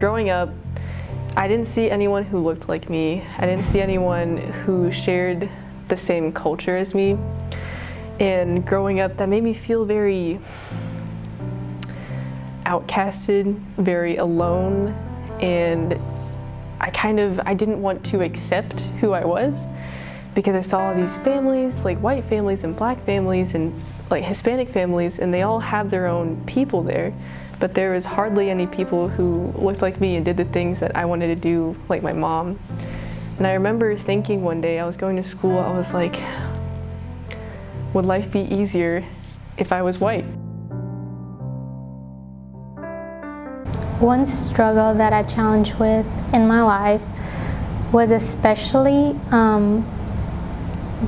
growing up, I didn't see anyone who looked like me. I didn't see anyone who shared the same culture as me. And growing up, that made me feel very outcasted, very alone, and I didn't want to accept who I was because I saw these families, like white families and black families and like Hispanic families, and they all have their own people there, but there was hardly any people who looked like me and did the things that I wanted to do, like my mom. And I remember thinking one day, I was going to school, I was like, would life be easier if I was white? One struggle that I challenged with in my life was especially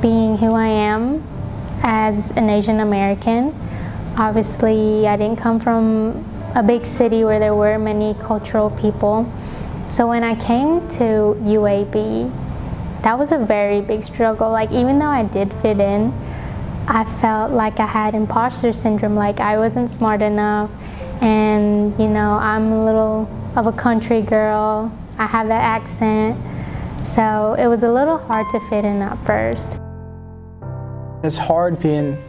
being who I am as an Asian American. Obviously, I didn't come from a big city where there were many cultural people. So when I came to UAB, that was a very big struggle. Like, even though I did fit in, I felt like I had imposter syndrome, like I wasn't smart enough. And you know, I'm a little of a country girl. I have that accent. So it was a little hard to fit in at first. It's hard being,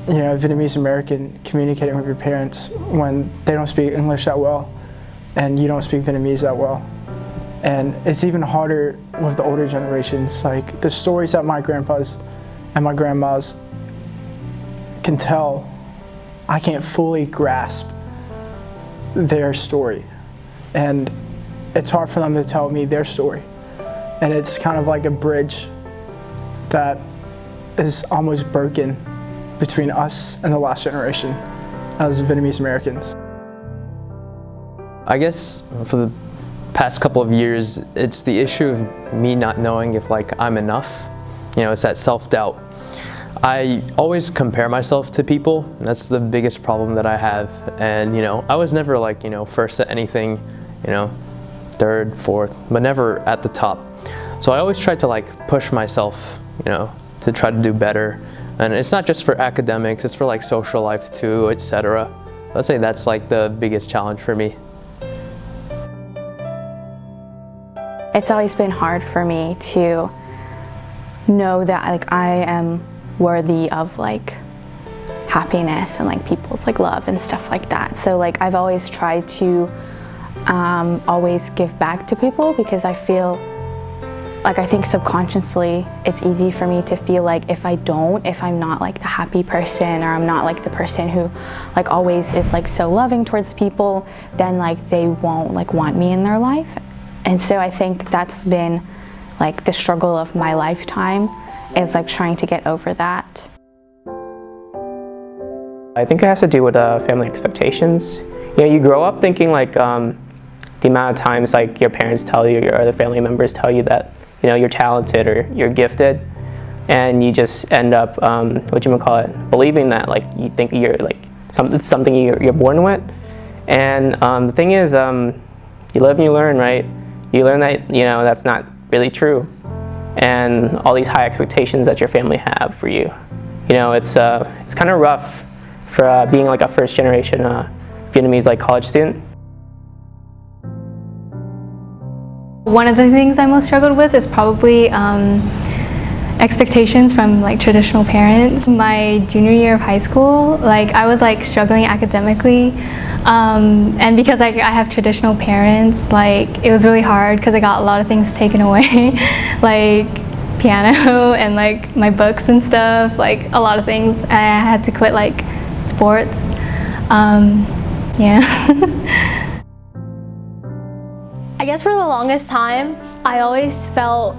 you know, a Vietnamese American communicating with your parents when they don't speak English that well and you don't speak Vietnamese that well. And it's even harder with the older generations. Like the stories that my grandpas and my grandmas can tell, I can't fully grasp their story. And it's hard for them to tell me their story. And it's kind of like a bridge that is almost broken between us and the last generation as Vietnamese Americans. I guess for the past couple of years, it's the issue of me not knowing if I'm enough. You know, it's that self-doubt. I always compare myself to people. That's the biggest problem that I have. And you know, I was never first at anything, you know, third, fourth, but never at the top. So I always tried to push myself, you know, to try to do better. And it's not just for academics, it's for social life too, etc. I'd say that's the biggest challenge for me. It's always been hard for me to know that I am worthy of happiness and people's love and stuff like that. So I've always tried to always give back to people because I feel I think subconsciously it's easy for me to feel if I'm not the happy person, or I'm not the person who always is so loving towards people, then they won't want me in their life. And so I think that's been the struggle of my lifetime, is trying to get over that. I think it has to do with family expectations. You know, you grow up thinking the amount of times your parents tell you, your other family members tell you that you're talented or you're gifted, and you just end up believing that you think you're something you're born with. And the thing is, you live and you learn, right? You learn that that's not really true. And all these high expectations that your family have for you. You know, it's kind of rough for being a first generation Vietnamese college student. One of the things I most struggled with is probably expectations from traditional parents. My junior year of high school, I was struggling academically, and because I have traditional parents, it was really hard because I got a lot of things taken away, like piano and my books and stuff, a lot of things. I had to quit sports. Yeah. I guess for the longest time, I always felt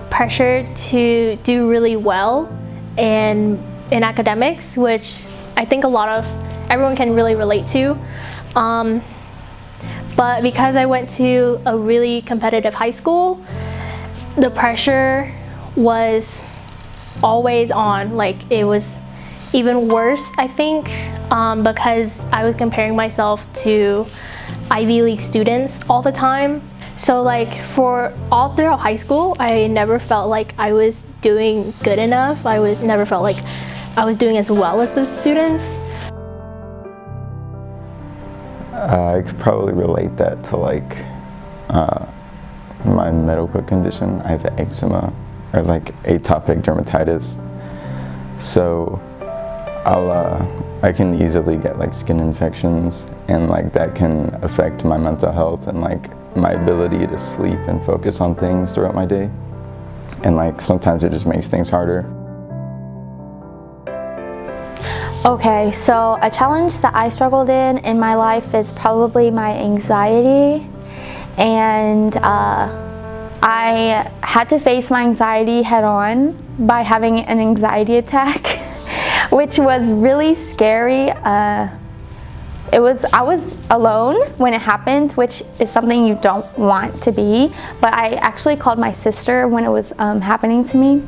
pressured to do really well in academics, which I think everyone can really relate to. But because I went to a really competitive high school, the pressure was always on. It was even worse, I think, because I was comparing myself to Ivy League students all the time. So for all throughout high school, I never felt like I was doing good enough. Never felt like I was doing as well as those students. I could probably relate that to like my medical condition. I have eczema, or like atopic dermatitis. So I can easily get like skin infections, and like that can affect my mental health and like my ability to sleep and focus on things throughout my day. And like sometimes it just makes things harder. Okay, so a challenge that I struggled in my life is probably my anxiety. And I had to face my anxiety head on by having an anxiety attack, which was really scary. I was alone when it happened, which is something you don't want to be, but I actually called my sister when it was happening to me.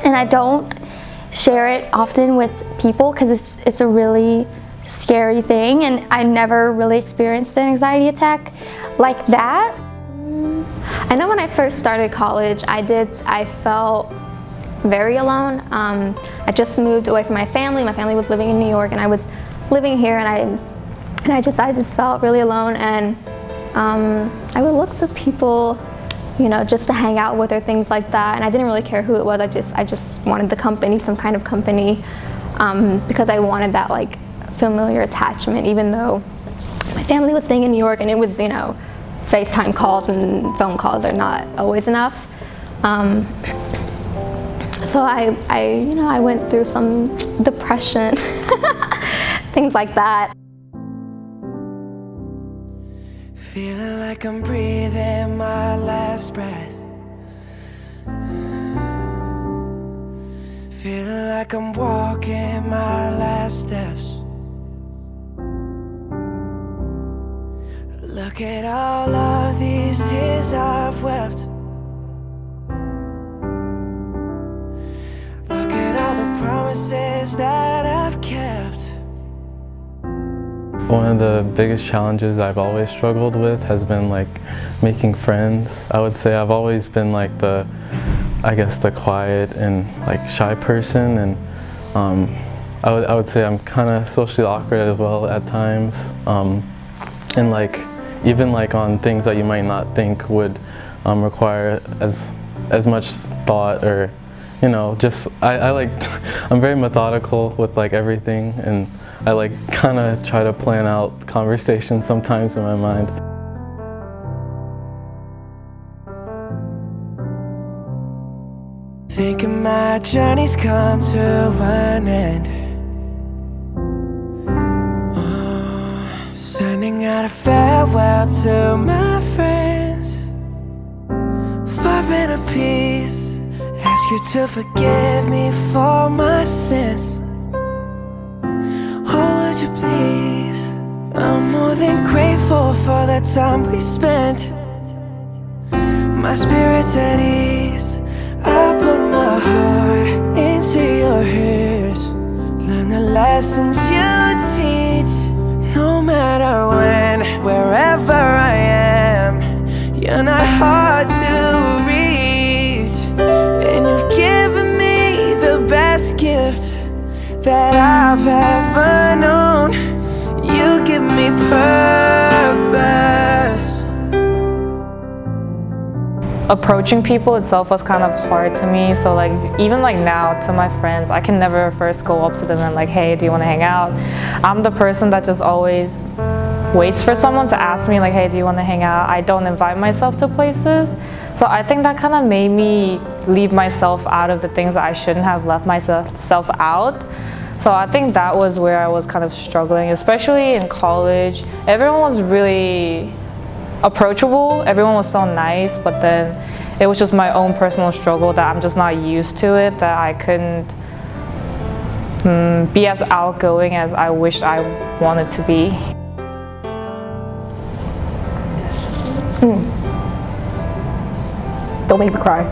And I don't share it often with people because it's a really scary thing, and I never really experienced an anxiety attack like that. I know when I first started college, I felt very alone. I just moved away from my family. My family was living in New York, and I was living here, and I just felt really alone. And I would look for people, you know, just to hang out with or things like that. And I didn't really care who it was. I just wanted the company, some kind of company, because I wanted that like familiar attachment, even though my family was staying in New York, and it was, you know, FaceTime calls and phone calls are not always enough. So I went through some depression, things like that. Feeling like I'm breathing my last breath. Feeling like I'm walking my last steps. Look at all of these tears I've wept. Look at all the promises that I've kept. One of the biggest challenges I've always struggled with has been like making friends. I would say I've always been like the quiet and like shy person, and I would say I'm kind of socially awkward as well at times, and like even like on things that you might not think would require as much thought, or you know, just I like I'm very methodical with like everything, and I like kind of try to plan out conversations sometimes in my mind. Thinking my journey's come to an end. Sending out a farewell to my friends. 5 minute piece. Ask you to forgive me for my sins. Oh, would you please? I'm more than grateful for the time we spent. My spirit's at ease. I put my heart into your ears. Learn the lessons you teach. No matter when, wherever I am, you're not hard to reach. And you've given me the best gift that I've ever known. You give me purpose. Approaching people itself was kind of hard to me, so like even like now to my friends, I can never first go up to them and like, hey, do you want to hang out? I'm the person that just always waits for someone to ask me like, hey, do you want to hang out? I don't invite myself to places. So I think that kind of made me leave myself out of the things that I shouldn't have left myself out. So I think that was where I was kind of struggling, especially in college. Everyone was really approachable, everyone was so nice, but then it was just my own personal struggle that I'm just not used to it, that I couldn't be as outgoing as I wished I wanted to be. Don't make me cry.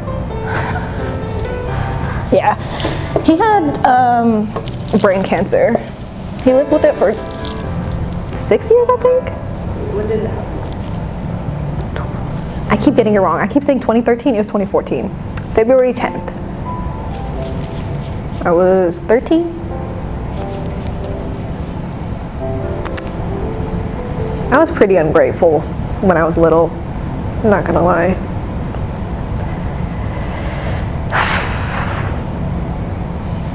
Yeah, he had brain cancer. He lived with it for 6 years, I think. When did it happen? I keep getting it wrong. I keep saying 2013, it was 2014. February 10th. I was 13. I was pretty ungrateful when I was little, I'm not gonna lie.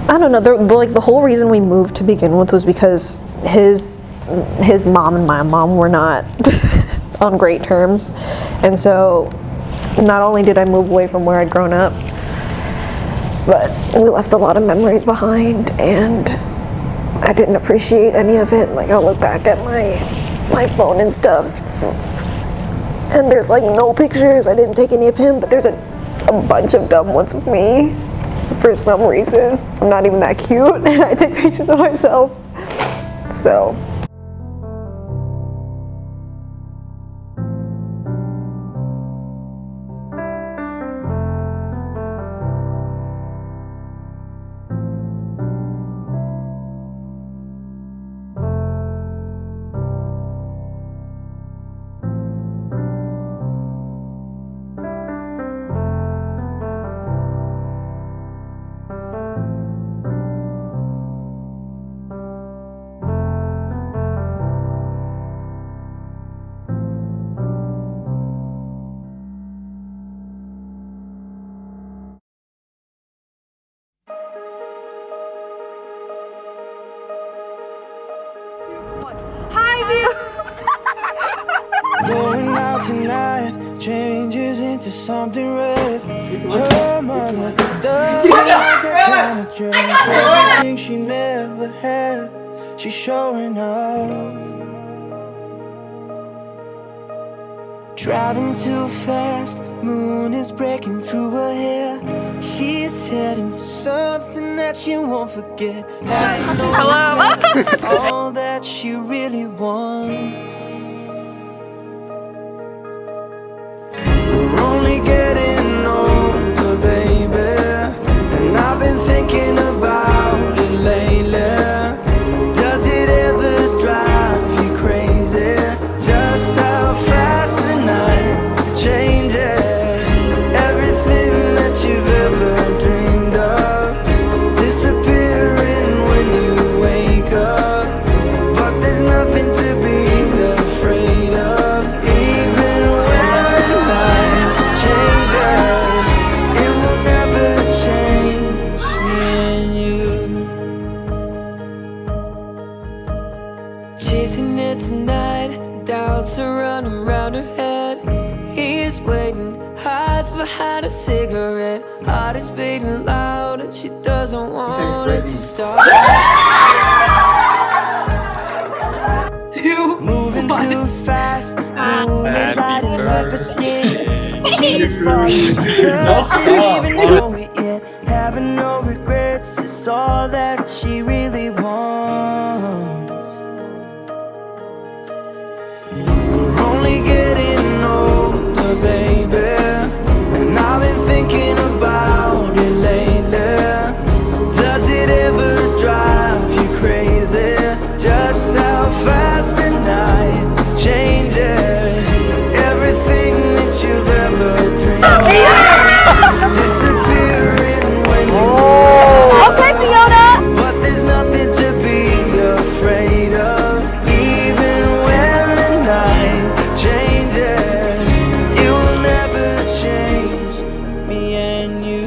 I don't know, the whole reason we moved to begin with was because his mom and my mom were not on great terms. And so not only did I move away from where I'd grown up, but we left a lot of memories behind, and I didn't appreciate any of it. Like, I'll look back at my phone and stuff, and there's like no pictures. I didn't take any of him, but there's a bunch of dumb ones of me. For some reason, I'm not even that cute, and I take pictures of myself. So. Going out tonight changes into something red. Her mother doesn't like that kind of dress. Everything she never had, she's showing off. Driving too fast, moon is breaking through her hair. She's heading for something that she won't forget. Hello. All that she really wants. We're only getting older, baby, and I've been thinking about it lately. Does it ever drive you crazy? Just how fast the night changes. Everything that you've ever dreamed of disappearing when you wake up. But there's nothing to be afraid of. Even when the night changes, it will never change me and you. Chasing it tonight, doubts are running round her head. He's waiting, hides behind a cigarette. Heart is beating loud and she doesn't want it to stop. Moving too fast, moon is lighting up her skin. She's falling, doesn't even know it yet. Having no regrets is all that she really wants. We're only getting older, baby, and I've been thinking about it lately. Does it ever drive you crazy? Just how fast the night changes. Everything that you've ever dreamed of disappearing when you Okay, Fiona. but there's nothing to be afraid of. Even when the night changes, it will never change me and you.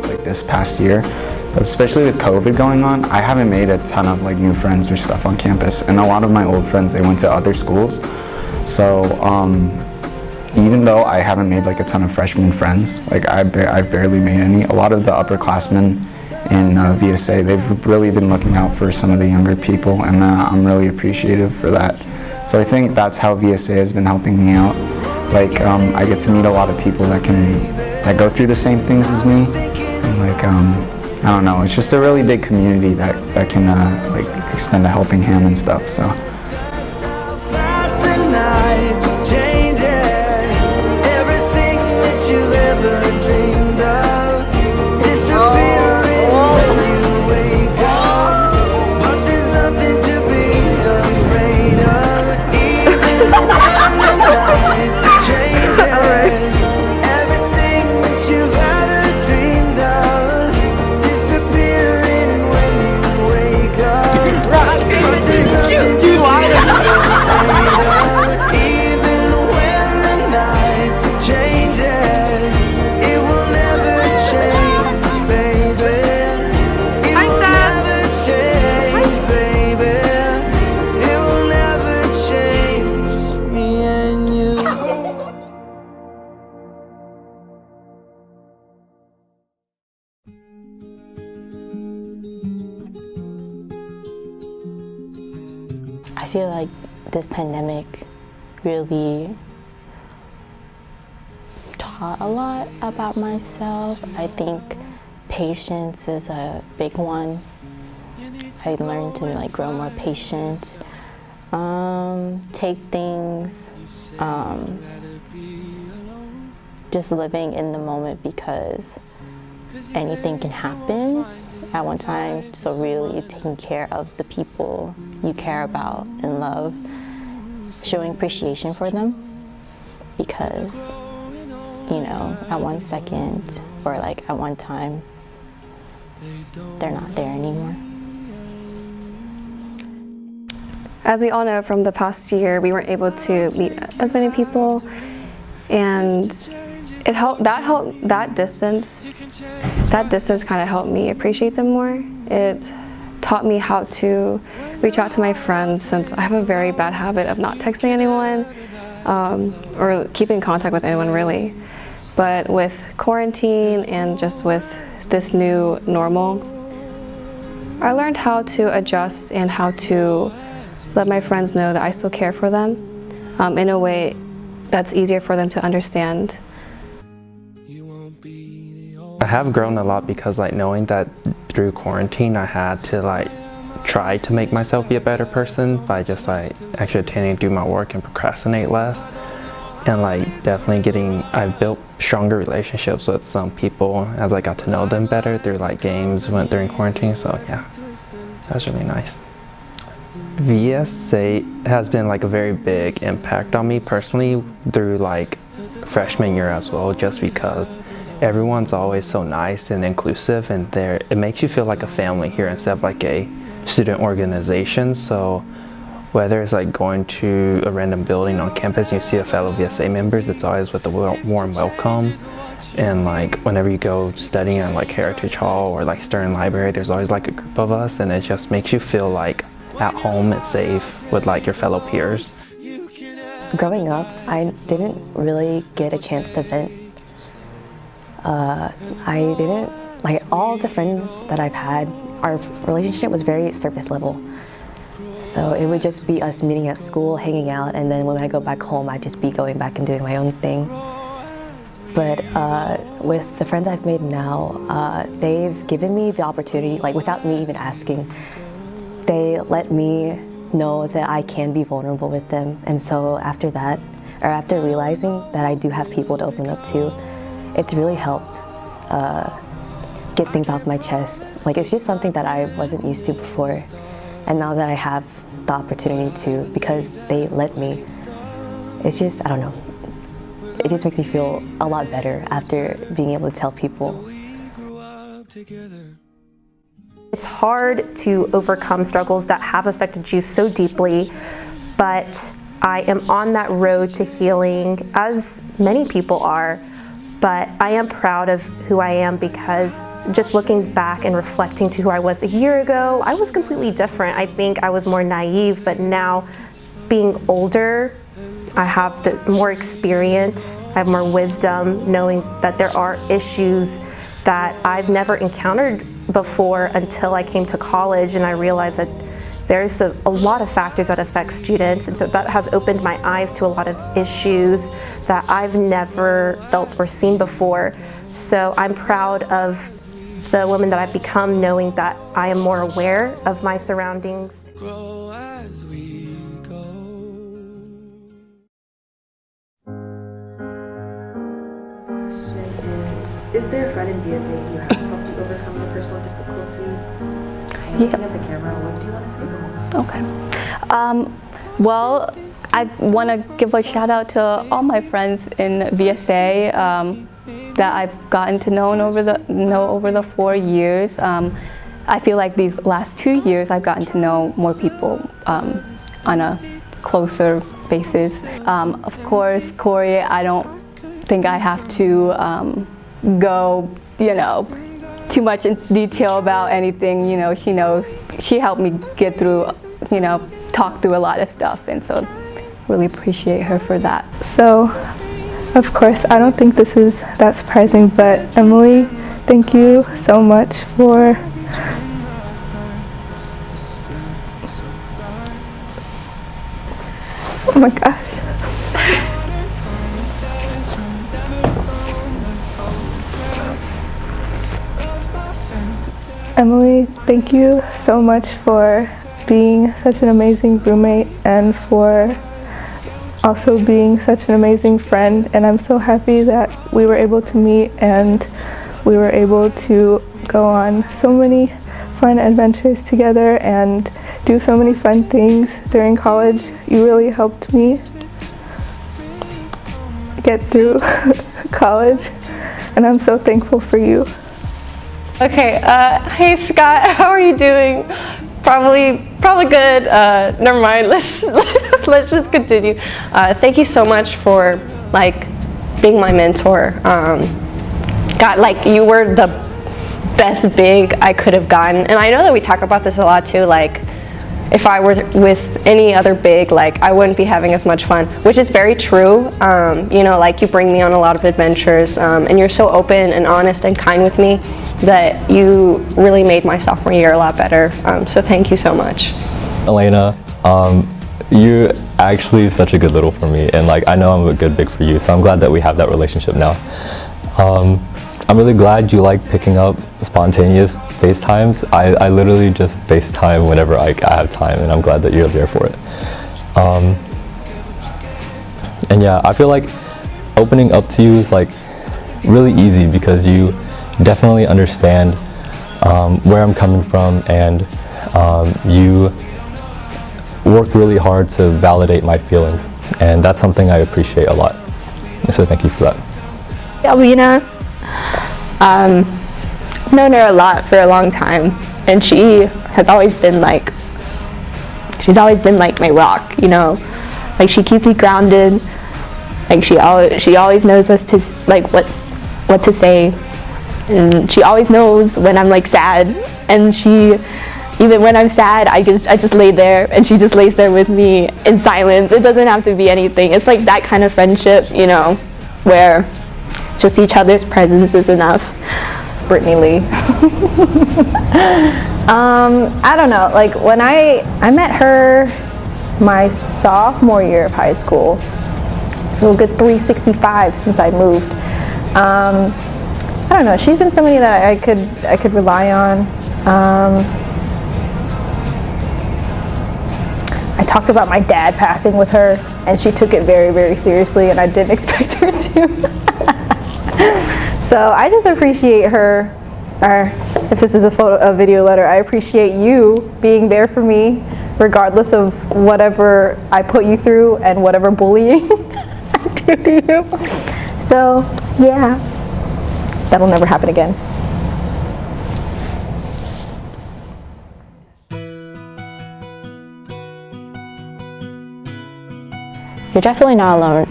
Like this past year, especially with COVID going on, I haven't made a ton of like new friends or stuff on campus, and a lot of my old friends, they went to other schools. So even though I haven't made like a ton of freshman friends, like I've barely made any. A lot of the upperclassmen in VSA, they've really been looking out for some of the younger people, and I'm really appreciative for that. So I think that's how VSA has been helping me out. Like I get to meet a lot of people that go through the same things as me, and like I don't know, it's just a really big community that can like extend a helping hand and stuff. So. Fast the night changes. Everything that you've ever dreamed of disappearing when you wake up. But there's nothing to be afraid of. Even when the night changes. Everything that you've ever dreamed of disappearing when you wake up. But there's nothing to be feel like this pandemic really taught a lot about myself. I think patience is a big one. I learned to like grow more patient, take things, just living in the moment because anything can happen at one time. So really taking care of the people you care about and love, showing appreciation for them because, you know, at 1 second or like at one time, they're not there anymore. As we all know from the past year, we weren't able to meet as many people, and that distance kind of helped me appreciate them more. It taught me how to reach out to my friends, since I have a very bad habit of not texting anyone or keeping contact with anyone really. But with quarantine and just with this new normal, I learned how to adjust and how to let my friends know that I still care for them in a way that's easier for them to understand. I have grown a lot because like knowing that through quarantine I had to like try to make myself be a better person by just like actually attending to do my work and procrastinate less. And like definitely I've built stronger relationships with some people as I got to know them better through like games went during quarantine, so yeah, that was really nice. VSA has been like a very big impact on me personally through like freshman year as well, just because everyone's always so nice and inclusive, and it makes you feel like a family here instead of like a student organization. So whether it's like going to a random building on campus and you see a fellow VSA members, it's always with a warm welcome. And like whenever you go studying at like Heritage Hall or like Stern Library, there's always like a group of us, and it just makes you feel like at home and safe with like your fellow peers. Growing up, I didn't really get a chance to vent. I didn't, like all the friends that I've had, our relationship was very surface level. So it would just be us meeting at school, hanging out, and then when I go back home, I'd just be going back and doing my own thing. But with the friends I've made now, they've given me the opportunity, like without me even asking, they let me know that I can be vulnerable with them. And so after that, or after realizing that I do have people to open up to, it's really helped get things off my chest. Like it's just something that I wasn't used to before. And now that I have the opportunity to, because they let me, it's just, I don't know, it just makes me feel a lot better after being able to tell people. It's hard to overcome struggles that have affected you so deeply, but I am on that road to healing, as many people are. But I am proud of who I am, because just looking back and reflecting to who I was a year ago, I was completely different. I think I was more naive, but now being older, I have more experience, I have more wisdom, knowing that there are issues that I've never encountered before until I came to college, and I realized that there's a lot of factors that affect students, and so that has opened my eyes to a lot of issues that I've never felt or seen before. So I'm proud of the woman that I've become, knowing that I am more aware of my surroundings. Grow as we go. Is there a friend in VSA who has helped you overcome the personal difficulties? Looking at the camera, what do you want to say to them? Okay. Well, I want to give a shout out to all my friends in VSA that I've gotten to know over the 4 years. I feel like these last 2 years I've gotten to know more people on a closer basis. Of course, Corey, I don't think I have to go, too much in detail about anything. She knows. She helped me get through, talk through a lot of stuff, and so really appreciate her for that. So, of course, I don't think this is that surprising, but Emily, thank you so much for Oh my gosh. Emily, thank you so much for being such an amazing roommate and for also being such an amazing friend. And I'm so happy that we were able to meet and we were able to go on so many fun adventures together and do so many fun things during college. You really helped me get through college, and I'm so thankful for you. Okay, hey Scott, how are you doing? Probably good. Never mind. Let's just continue. Thank you so much for like being my mentor. God, like you were the best big I could have gotten, and I know that we talk about this a lot too. Like, if I were with any other big, like I wouldn't be having as much fun, which is very true. You know, like you bring me on a lot of adventures, and you're so open and honest and kind with me that you really made my sophomore year a lot better. So thank you so much. Elena, you're actually such a good little for me, and like I know I'm a good big for you, so I'm glad that we have that relationship now. I'm really glad you like picking up spontaneous FaceTimes. I literally just FaceTime whenever I have time, and I'm glad that you're there for it. And yeah, I feel like opening up to you is like really easy because you definitely understand where I'm coming from, and you work really hard to validate my feelings, and that's something I appreciate a lot. So thank you for that. Alvina, I've known her a lot for a long time, and she has always been like, my rock, you know, like she keeps me grounded, like she always knows what to say, and she always knows when I'm like sad, and even when I'm sad, I just lay there, and she just lays there with me in silence. It doesn't have to be anything. It's like that kind of friendship, you know, where just each other's presence is enough. Brittany Lee. I don't know, like when I met her my sophomore year of high school, so a good 365 since I moved. I don't know, she's been somebody that I could rely on. I talked about my dad passing with her, and she took it very, very seriously, and I didn't expect her to. So I just appreciate her, or if this is a video letter, I appreciate you being there for me, regardless of whatever I put you through and whatever bullying I do to you. So yeah, that'll never happen again. You're definitely not alone.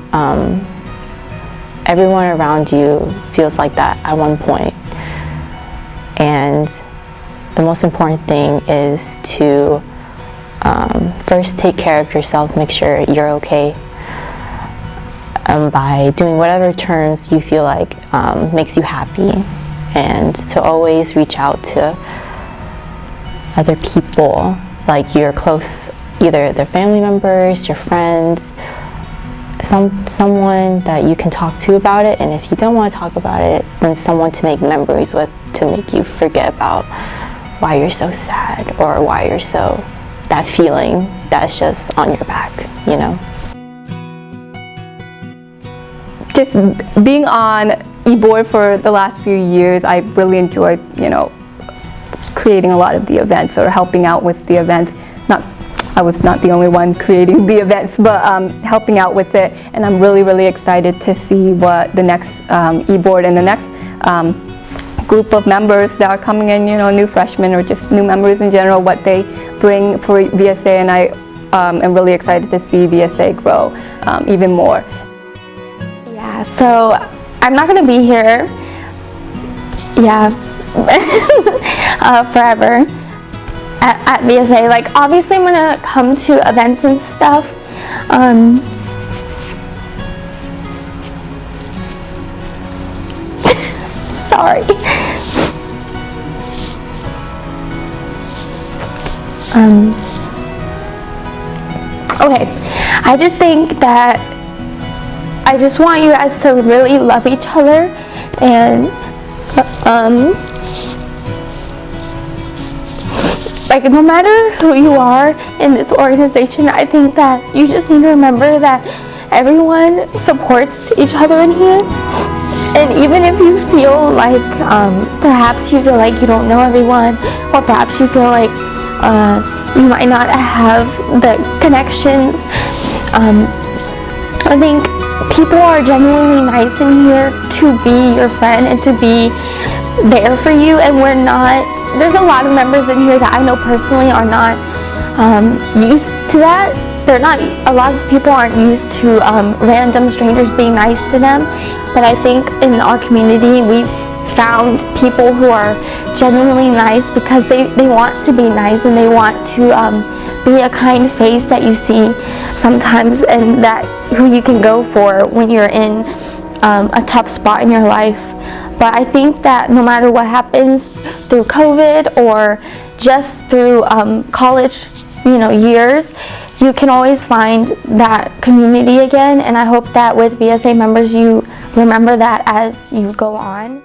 Everyone around you feels like that at one point. And the most important thing is to first take care of yourself, make sure you're okay. By doing whatever terms you feel like makes you happy, and to always reach out to other people, like your close, either their family members, your friends, someone that you can talk to about it, and if you don't want to talk about it, then someone to make memories with, to make you forget about why you're so sad or why you're so, that feeling that's just on your back, you know? Just being on eBoard for the last few years, I really enjoyed, you know, creating a lot of the events or helping out with the events. I was not the only one creating the events, but helping out with it, and I'm really, really excited to see what the next eBoard and the next group of members that are coming in, you know, new freshmen or just new members in general, what they bring for VSA, and I am really excited to see VSA grow even more. Yeah, so I'm not going to be here, forever. At VSA, like obviously I'm gonna come to events and stuff. Sorry. Okay, I just think that I just want you guys to really love each other, and like, no matter who you are in this organization, I think that you just need to remember that everyone supports each other in here. And even if you feel like, perhaps you feel like you don't know everyone, or perhaps you feel like you might not have the connections, I think people are genuinely nice in here to be your friend and to be there for you. And we're not, there's a lot of members in here that I know personally are not used to that. They're not, a lot of people aren't used to random strangers being nice to them, but I think in our community we've found people who are genuinely nice because they want to be nice, and they want to be a kind face that you see sometimes, and that who you can go for when you're in a tough spot in your life. But I think that no matter what happens through COVID or just through college, years, you can always find that community again. And I hope that with VSA members, you remember that as you go on.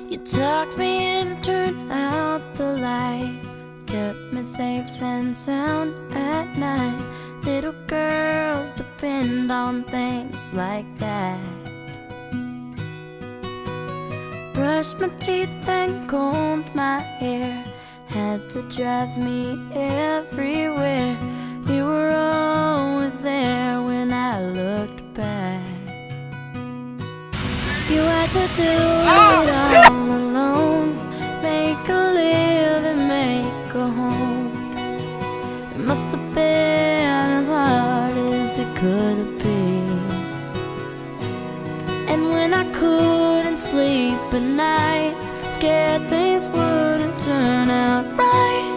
You tucked me in, turned out the light, kept me safe and sound at night. Little girls depend on things like that. Brushed my teeth and combed my hair, had to drive me everywhere. You were always there when I looked back. You had to do it all alone, make a living, make a home. It must have been as hard as it could have been. And when I couldn't sleep at night, scared things wouldn't turn out right,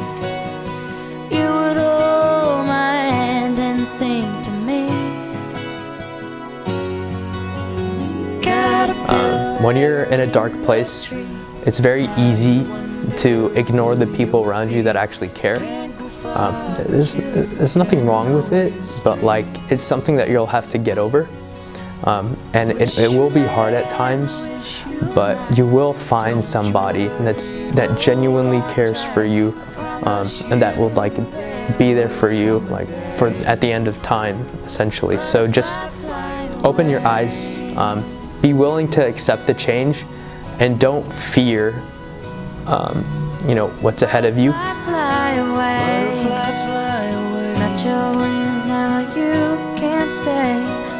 you would hold my hand and sing to me. When you're in a dark place, it's very easy to ignore the people around you that actually care. There's nothing wrong with it, but like, it's something that you'll have to get over. And it will be hard at times, but you will find somebody that genuinely cares for you, and that will like be there for you, like at the end of time, essentially. So just open your eyes, be willing to accept the change, and don't fear, what's ahead of you. Fly away, got your wings now, you can't stay.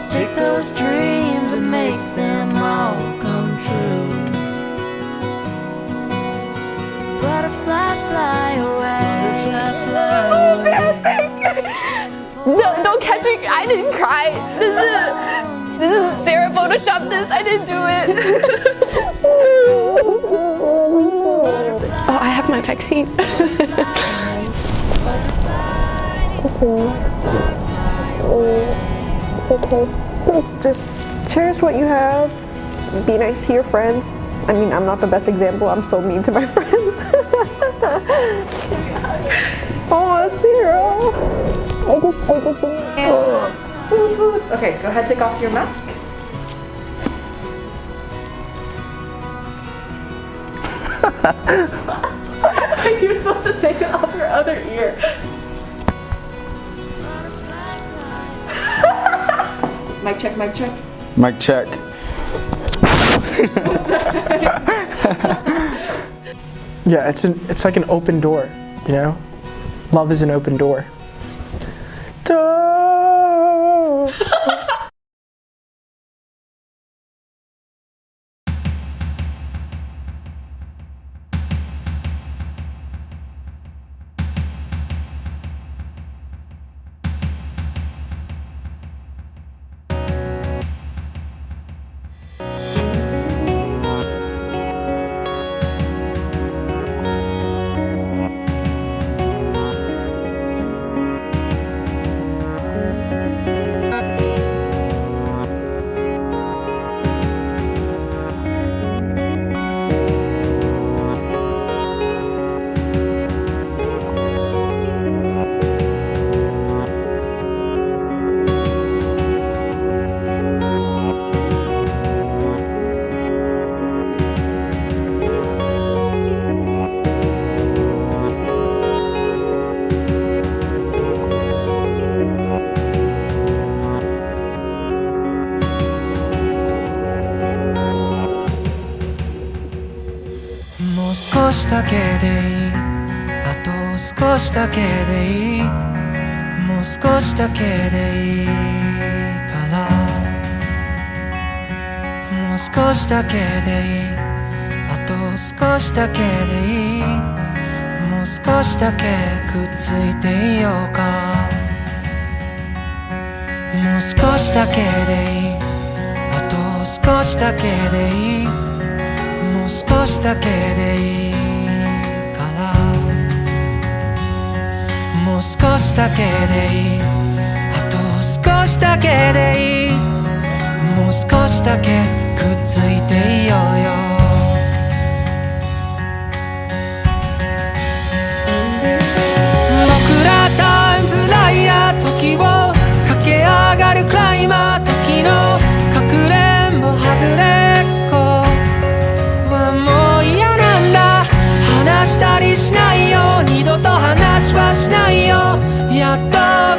Take those dreams and make them all come true. Butterfly, fly away. Butterfly, fly away. Don't catch me. I didn't cry. This is Sarah photoshopped this. I didn't do it. Oh, I have my vaccine. Okay. Just cherish what you have. Be nice to your friends. I mean, I'm not the best example. I'm so mean to my friends. Oh, Sarah. Okay, go ahead, take off your mask. You're supposed to take it off your other ear. Mic check, mic check. Mic check. Yeah, it's like an open door, Love is an open door. 少しだけでいい、あと少しだけでいい、もう少しだけでいいから、もう少しだけでいい、あと少しだけでいい、もう少しだけくっついていようか、もう少しだけでいい、あと少しだけでいい、もう少しだけでいいから、もう少しだけでいい、あと少しだけでいい、もう少しだけくっついていようよ。僕らタイムフライヤー、時を駆け上がるクライマー、時のかくれんぼはぐれっこはもう嫌なんだ、話したりしないよ、二度と話はしないよ、やっと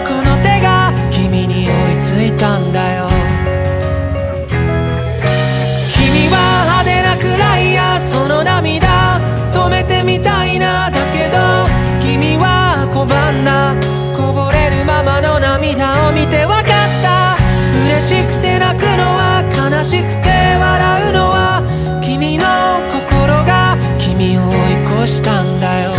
この手が君に追いついたんだよ。君は派手なクライヤー、その涙止めてみたいな、だけど君は拒んだ、こぼれるままの涙を見てわかった、嬉しくて泣くのは悲しくて笑うのは君の心が君を追い越したんだよ。